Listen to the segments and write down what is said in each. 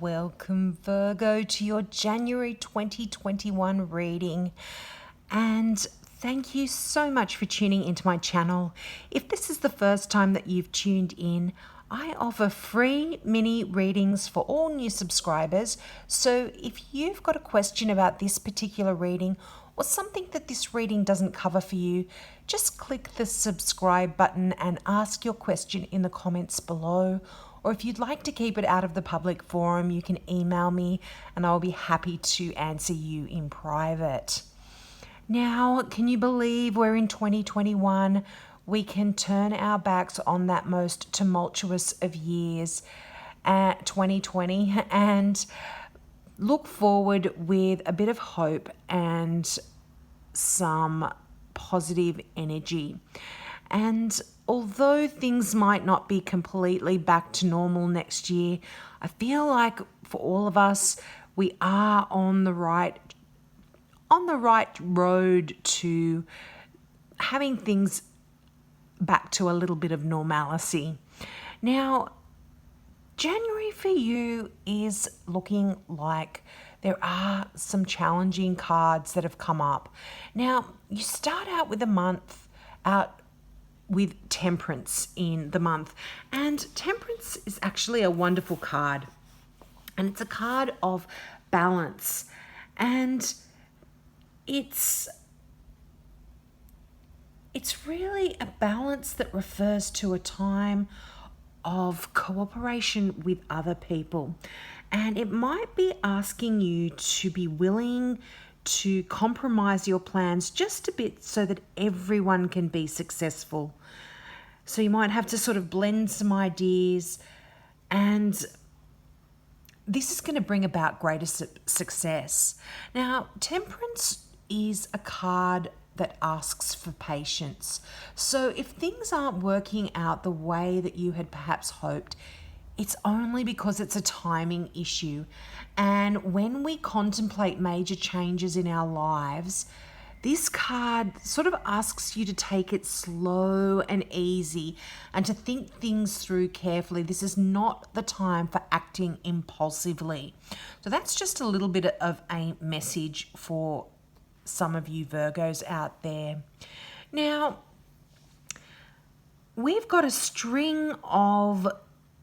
welcome Virgo to your January 2021 reading, and thank you so much for tuning into my channel. If this is the first time that you've tuned in, I offer free mini readings for all new subscribers, so if you've got a question about this particular reading or something that this reading doesn't cover for you, just click the subscribe button and ask your question in the comments below. Or if you'd like to keep it out of the public forum, you can email me and I'll be happy to answer you in private. Now, can you believe we're in 2021? We can turn our backs on that most tumultuous of years, 2020, and look forward with a bit of hope and some positive energy. And although things might not be completely back to normal next year, I feel like for all of us, we are on the right road to having things back to a little bit of normalcy. Now, January for you is looking like there are some challenging cards that have come up. Now, you start out with a month out with Temperance in the month. And Temperance is actually a wonderful card. And it's a card of balance. And it's really a balance that refers to a time of cooperation with other people. And it might be asking you to be willing to compromise your plans just a bit so that everyone can be successful. So you might have to sort of blend some ideas, and this is going to bring about greater success. Now, Temperance is a card that asks for patience. So if things aren't working out the way that you had perhaps hoped, it's only because it's a timing issue. And when we contemplate major changes in our lives, this card sort of asks you to take it slow and easy and to think things through carefully. This is not the time for acting impulsively. So that's just a little bit of a message for some of you Virgos out there. Now, we've got a string of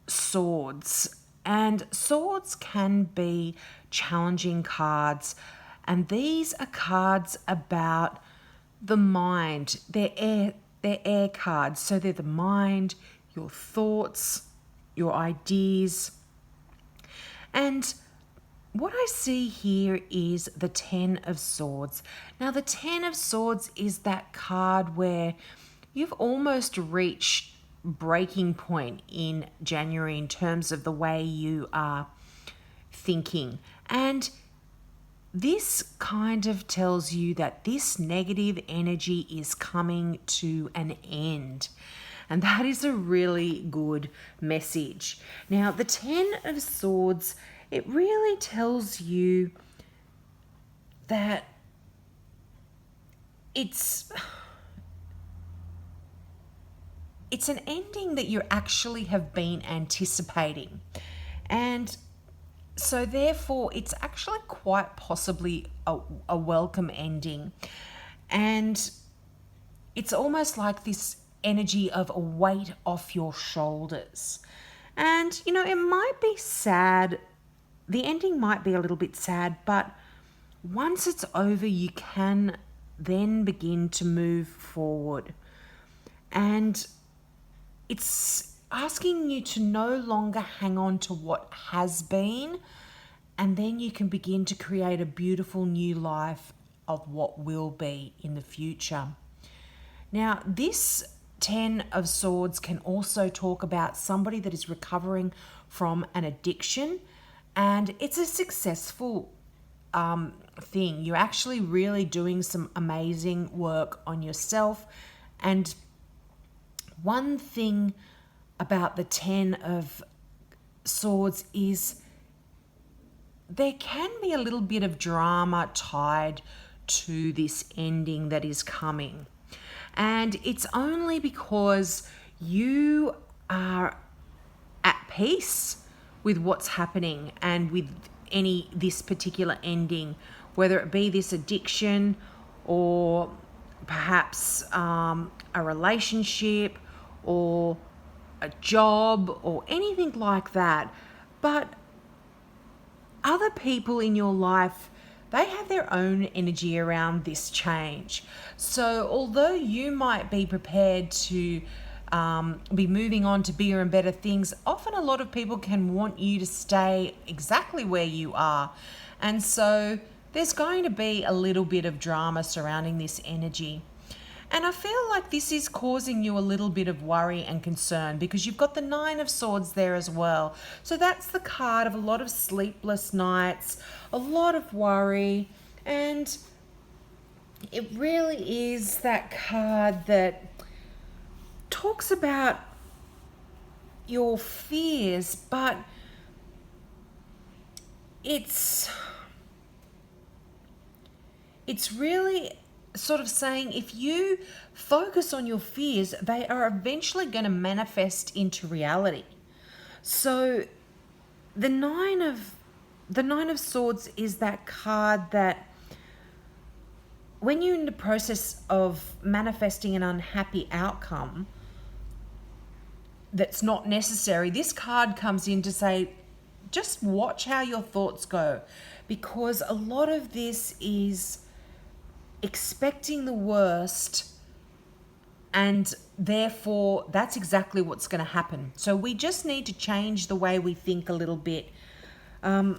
swords, and swords can be challenging cards, and these are cards about the mind. They're air cards, so they're the mind, your thoughts, your ideas. And what I see here is the Ten of Swords. Now, the Ten of Swords is that card where you've almost reached breaking point in January in terms of the way you are thinking. And this kind of tells you that this negative energy is coming to an end. And that is a really good message. Now, the Ten of Swords, it really tells you that it's an ending that you actually have been anticipating. And so therefore, it's actually quite possibly a welcome ending. And it's almost like this energy of a weight off your shoulders. And, you know, it might be sad. The ending might be a little bit sad, but once it's over, you can then begin to move forward. And it's asking you to no longer hang on to what has been, and then you can begin to create a beautiful new life of what will be in the future. Now, this Ten of Swords can also talk about somebody that is recovering from an addiction, and it's a successful thing. You're actually really doing some amazing work on yourself. And one thing about the Ten of Swords is there can be a little bit of drama tied to this ending that is coming. And it's only because you are at peace with what's happening and with this particular ending, whether it be this addiction or perhaps a relationship or a job or anything like that. But other people in your life, they have their own energy around this change. So although you might be prepared to be moving on to bigger and better things, often a lot of people can want you to stay exactly where you are. And so there's going to be a little bit of drama surrounding this energy. And I feel like this is causing you a little bit of worry and concern because you've got the Nine of Swords there as well. So that's the card of a lot of sleepless nights, a lot of worry, and it really is that card that talks about your fears, but it's really sort of saying if you focus on your fears, they are eventually going to manifest into reality. So the nine of Swords is that card that when you're in the process of manifesting an unhappy outcome that's not necessary, this card comes in to say, just watch how your thoughts go, because a lot of this is expecting the worst, and therefore that's exactly what's going to happen. So we just need to change the way we think a little bit, and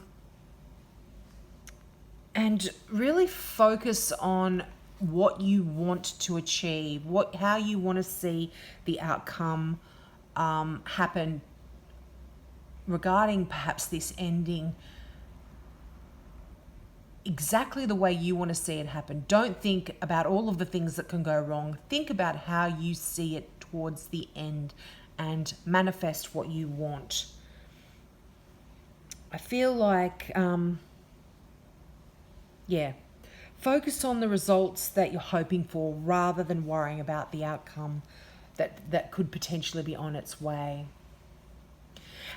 really focus on what you want to achieve, how you want to see the outcome happen regarding perhaps this ending, exactly the way you want to see it happen. Don't think about all of the things that can go wrong. Think about how you see it towards the end and manifest what you want. I feel like, focus on the results that you're hoping for rather than worrying about the outcome that could potentially be on its way.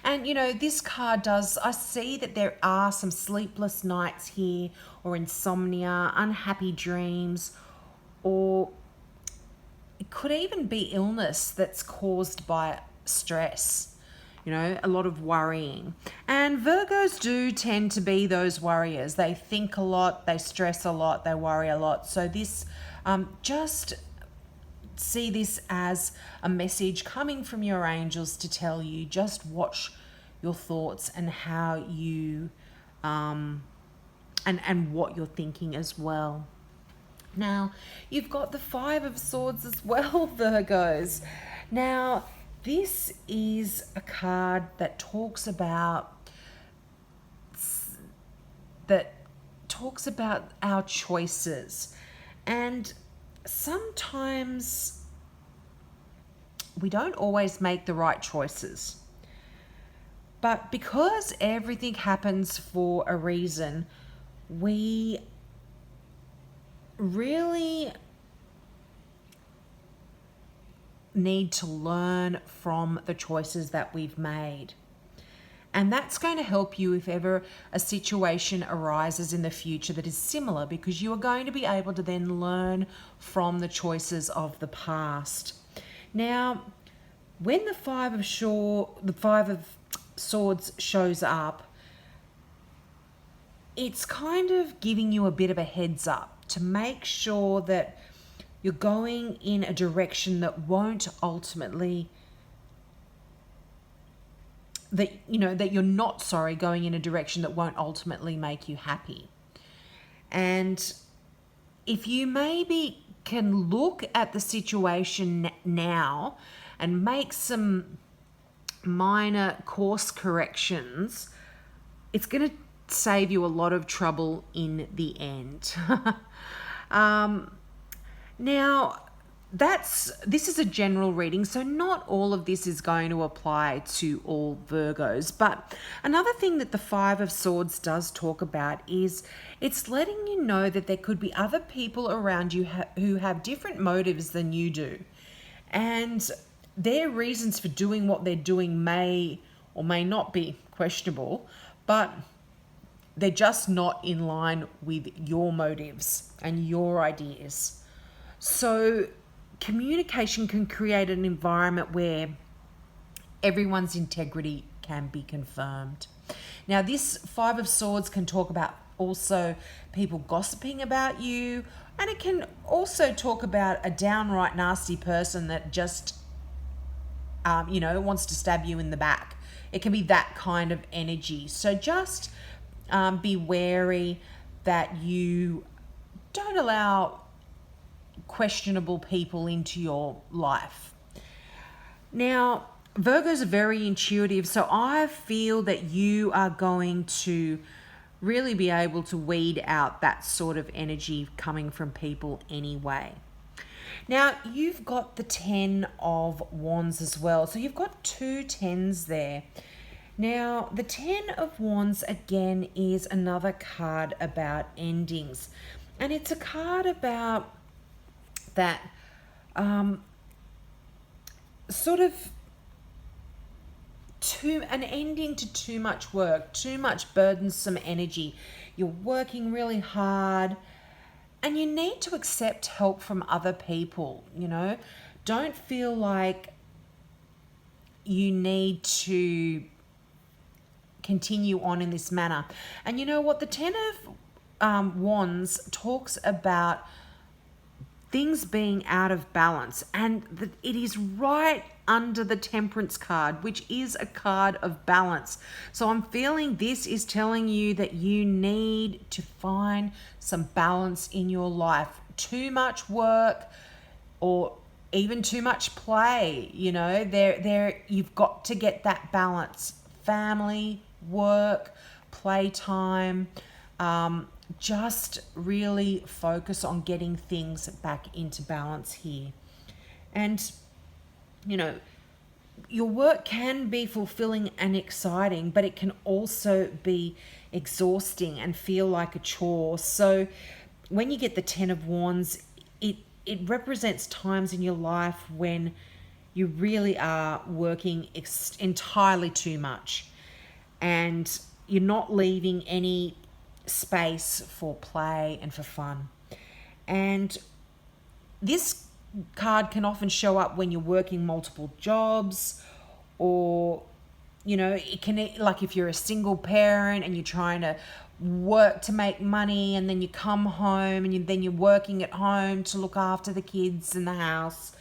And, this card I see that there are some sleepless nights here, or insomnia, unhappy dreams, or it could even be illness that's caused by stress, a lot of worrying. And Virgos do tend to be those worriers. They think a lot, they stress a lot, they worry a lot. So this, just see this as a message coming from your angels to tell you, just watch your thoughts and how you and what you're thinking as well. Now, you've got the Five of Swords as well, Virgos. Now, this is a card that talks about our choices, and sometimes we don't always make the right choices. But because everything happens for a reason, we really need to learn from the choices that we've made. And that's going to help you if ever a situation arises in the future that is similar, because you are going to be able to then learn from the choices of the past. Now, when the Five of Swords shows up, it's kind of giving you a bit of a heads up to make sure that you're going in a direction that won't ultimately, that you're not going in a direction that won't ultimately make you happy. And if you maybe can look at the situation now and make some minor course corrections, it's going to save you a lot of trouble in the end. Now, this is a general reading, so not all of this is going to apply to all Virgos. But another thing that the Five of Swords does talk about is it's letting you know that there could be other people around you who have different motives than you do. And their reasons for doing what they're doing may or may not be questionable, but they're just not in line with your motives and your ideas. So communication can create an environment where everyone's integrity can be confirmed. Now, this Five of Swords can talk about also people gossiping about you, and it can also talk about a downright nasty person that just, wants to stab you in the back. It can be that kind of energy. So just be wary that you don't allow questionable people into your life. Now, Virgos are very intuitive, so I feel that you are going to really be able to weed out that sort of energy coming from people anyway. Now, you've got the 10 of Wands as well, so you've got two 10s there. Now, the 10 of Wands, again, is another card about endings, and it's a card about that sort of an ending to too much work, too much burdensome energy. You're working really hard and you need to accept help from other people, Don't feel like you need to continue on in this manner. And you know what? The 10 of Wands talks about things being out of balance, and it is right under the Temperance card, which is a card of balance. So I'm feeling this is telling you that you need to find some balance in your life. Too much work or even too much play, you've got to get that balance. Family, work, playtime, just really focus on getting things back into balance here. And, your work can be fulfilling and exciting, but it can also be exhausting and feel like a chore. So when you get the 10 of Wands, it represents times in your life when you really are working entirely too much and you're not leaving any space for play and for fun. And this card can often show up when you're working multiple jobs, or it can, like if you're a single parent and you're trying to work to make money, and then you come home and then you're working at home to look after the kids in the house,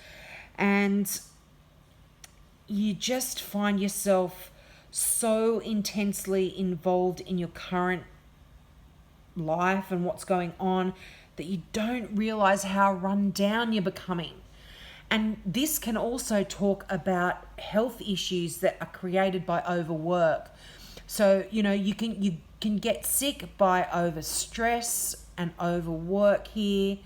and you just find yourself so intensely involved in your current life and what's going on that you don't realize how run down you're becoming. And this can also talk about health issues that are created by overwork. So, you can get sick by overstress and overwork here,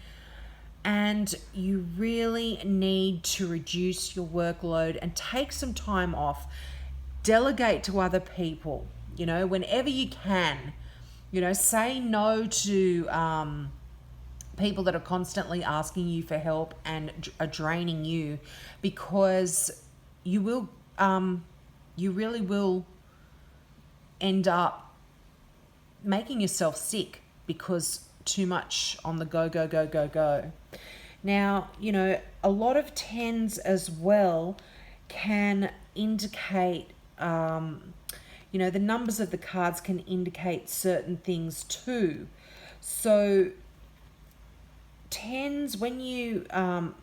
and you really need to reduce your workload and take some time off. Delegate to other people, whenever you can. Say no to people that are constantly asking you for help and are draining you, because you really will end up making yourself sick because too much on the go, go, go, go, go. Now, a lot of 10s as well can indicate, the numbers of the cards can indicate certain things too. So 10s, when you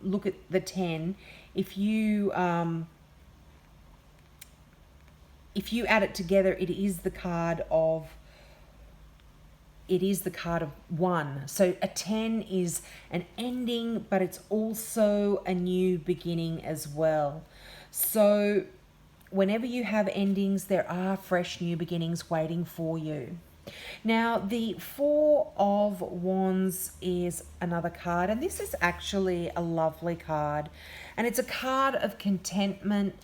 look at the 10, if you add it together, it is the card of 1. So a 10 is an ending, but it's also a new beginning as well. So whenever you have endings, there are fresh new beginnings waiting for you. Now, the 4 of Wands is another card, and this is actually a lovely card. And it's a card of contentment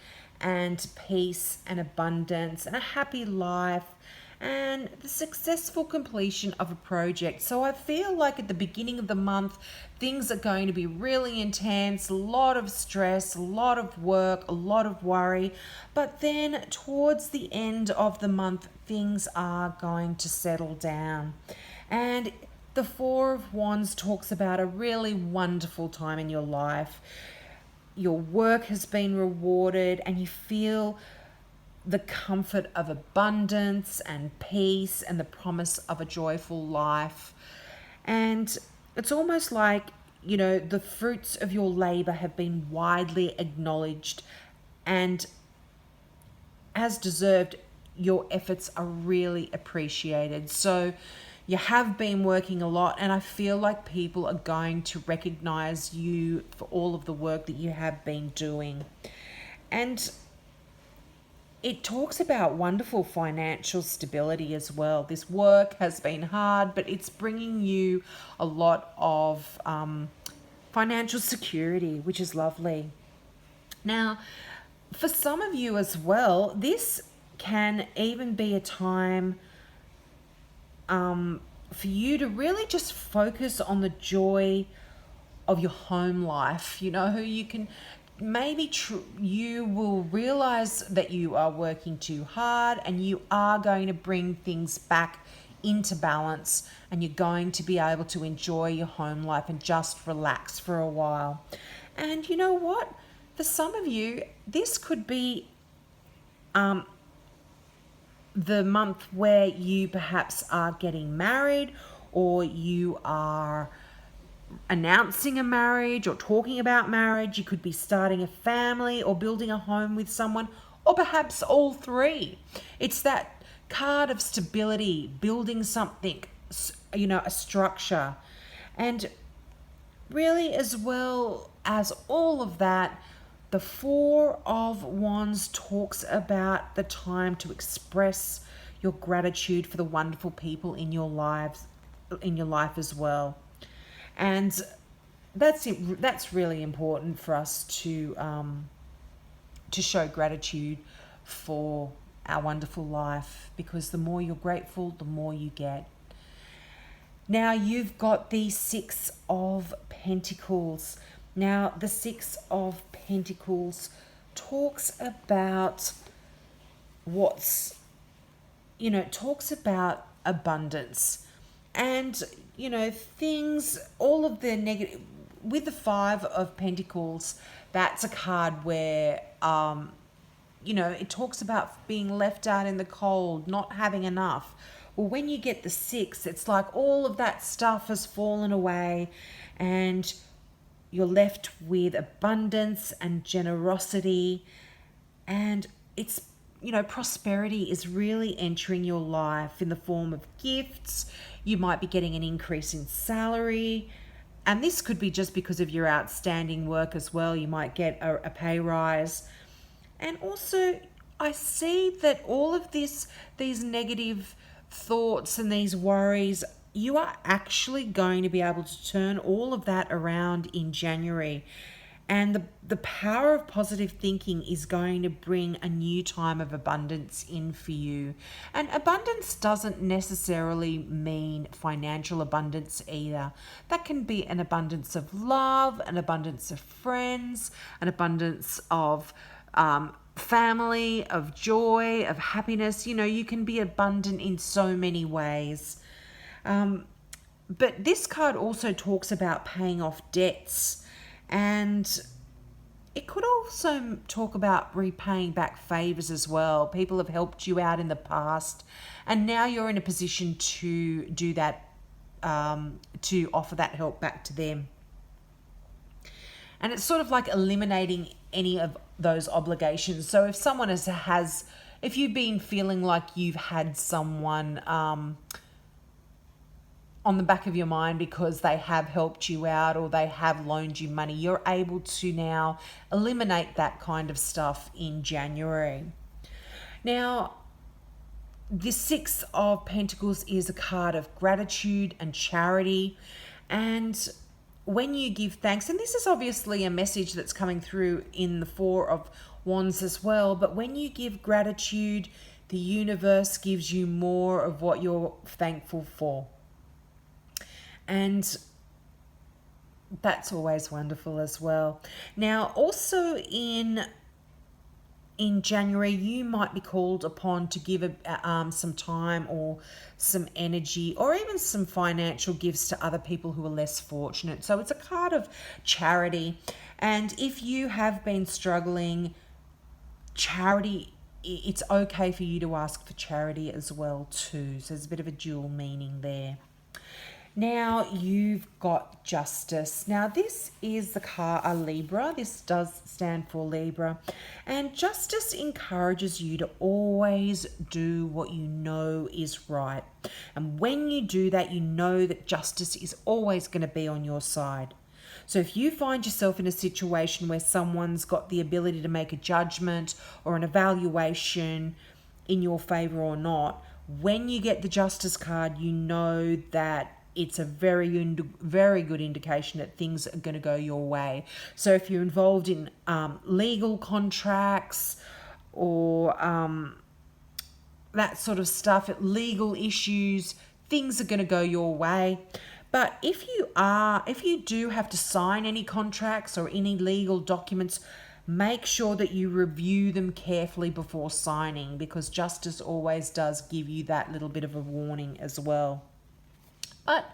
and peace and abundance and a happy life and the successful completion of a project. So I feel like at the beginning of the month, things are going to be really intense, a lot of stress, a lot of work, a lot of worry. But then towards the end of the month, things are going to settle down. And the Four of Wands talks about a really wonderful time in your life. Your work has been rewarded and you feel the comfort of abundance and peace and the promise of a joyful life. And it's almost like, the fruits of your labor have been widely acknowledged, and as deserved, your efforts are really appreciated. So you have been working a lot, and I feel like people are going to recognize you for all of the work that you have been doing. And it talks about wonderful financial stability as well. This work has been hard, but it's bringing you a lot of financial security, which is lovely. Now, for some of you as well, this can even be a time for you to really just focus on the joy of your home life. You can maybe you will realize that you are working too hard, and you are going to bring things back into balance, and you're going to be able to enjoy your home life and just relax for a while. And you know what? For some of you, this could be the month where you perhaps are getting married, or you are announcing a marriage or talking about marriage. You could be starting a family or building a home with someone, or perhaps all three. It's that card of stability, building something, a structure. And really, as well as all of that, the Four of Wands talks about the time to express your gratitude for the wonderful people in your life as well. And that's really important for us to show gratitude for our wonderful life, because the more you're grateful, the more you get. Now you've got the Six of Pentacles. Now the Six of Pentacles talks about talks about abundance. And, things, all of the negative, with the Five of Pentacles, that's a card where, it talks about being left out in the cold, not having enough. Well, when you get the Six, it's like all of that stuff has fallen away, and you're left with abundance and generosity, and it's, prosperity is really entering your life in the form of gifts. You might be getting an increase in salary, and this could be just because of your outstanding work as well. You might get a pay rise. And also, I see that all of these negative thoughts and these worries, you are actually going to be able to turn all of that around in January. And the power of positive thinking is going to bring a new time of abundance in for you. And abundance doesn't necessarily mean financial abundance either. That can be an abundance of love, an abundance of friends, an abundance of family, of joy, of happiness. You can be abundant in so many ways. But this card also talks about paying off debts, and it could also talk about repaying back favors as well. People have helped you out in the past, and now you're in a position to do that, to offer that help back to them. And it's sort of like eliminating any of those obligations. So if someone if you've been feeling like you've had someone on the back of your mind because they have helped you out or they have loaned you money, you're able to now eliminate that kind of stuff in January. Now, the Six of Pentacles is a card of gratitude and charity. And when you give thanks, and this is obviously a message that's coming through in the Four of Wands as well, but when you give gratitude, The universe gives you more of what you're thankful for. And that's always wonderful as well. Now, also in January, you might be called upon to give some time or some energy or even some financial gifts to other people who are less fortunate. So it's a card of charity. And if you have been struggling, charity, it's okay for you to ask for charity as well too. So there's a bit of a dual meaning there. Now you've got Justice. Now this is the card, a Libra. This does stand for Libra. And Justice encourages you to always do what you know is right. And when you do that, you know that justice is always going to be on your side. So if you find yourself in a situation where someone's got the ability to make a judgment or an evaluation in your favor or not, when you get the Justice card, you know that it's a very good indication that things are going to go your way. So if you're involved in legal contracts or that sort of stuff, legal issues, things are going to go your way. But if you do have to sign any contracts or any legal documents, make sure that you review them carefully before signing, because Justice always does give you that little bit of a warning as well. But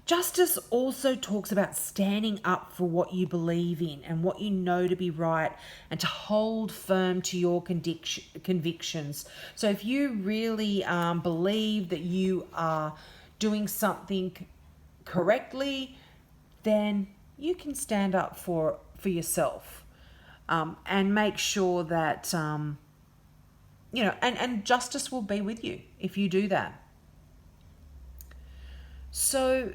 Justice also talks about standing up for what you believe in and what you know to be right, and to hold firm to your convictions. So if you really believe that you are doing something correctly, then you can stand up for yourself, and make sure that, and justice will be with you if you do that. So,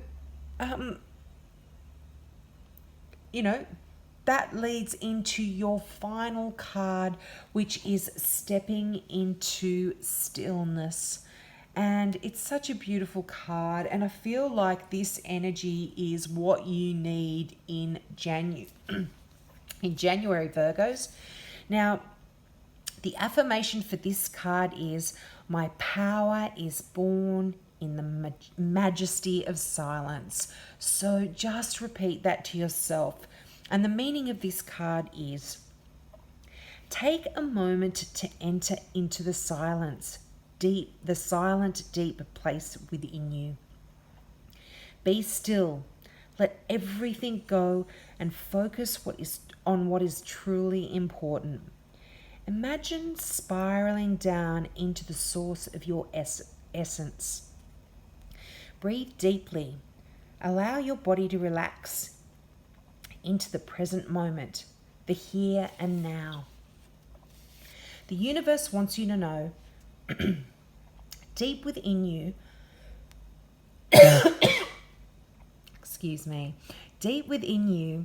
that leads into your final card, which is stepping into stillness. And it's such a beautiful card. And I feel like this energy is what you need in January, Virgos. Now, the affirmation for this card is, my power is born in the majesty of silence. So just repeat that to yourself. And the meaning of this card is, take a moment to enter into the silence, the silent, deep place within you. Be still. Let everything go and focus on what is truly important. Imagine spiraling down into the source of your essence. Breathe deeply. Allow your body to relax into the present moment, the here and now. The universe wants you to know, deep within you, deep within you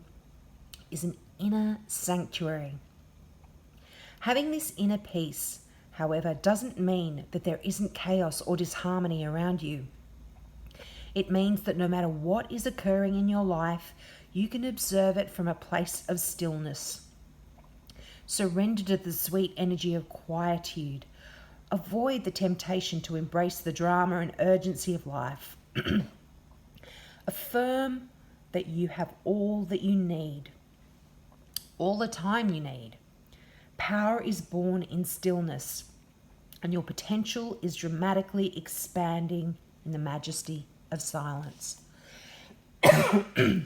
is an inner sanctuary. Having this inner peace, however, doesn't mean that there isn't chaos or disharmony around you. It means that no matter what is occurring in your life, you can observe it from a place of stillness. Surrender to the sweet energy of quietude. Avoid the temptation to embrace the drama and urgency of life. Affirm that you have all that you need, all the time you need. Power is born in stillness, and your potential is dramatically expanding in the majesty of silence. I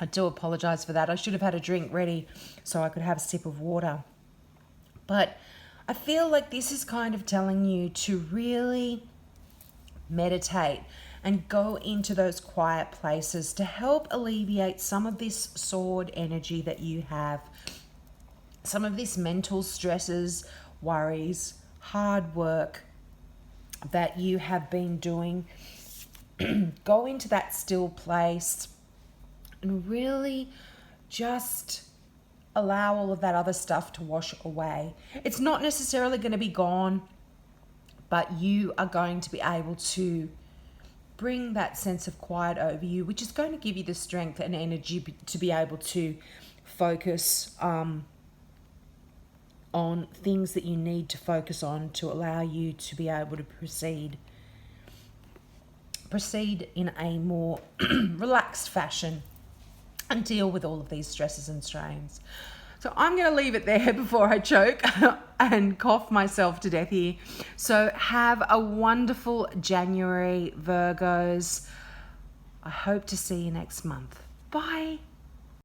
do apologize for that. I should have had a drink ready so I could have a sip of water. But I feel like this is kind of telling you to really meditate and go into those quiet places to help alleviate some of this sword energy that you have, some of this mental stresses, worries, hard work that you have been doing. Go into that still place and really just allow all of that other stuff to wash away. It's not necessarily going to be gone, but you are going to be able to bring that sense of quiet over you, which is going to give you the strength and energy to be able to focus on on things that you need to focus on to allow you to be able to proceed in a more relaxed fashion and deal with all of these stresses and strains. So I'm going to leave it there before I choke and cough myself to death here. So have a wonderful January, Virgos. I hope to see you next month. Bye.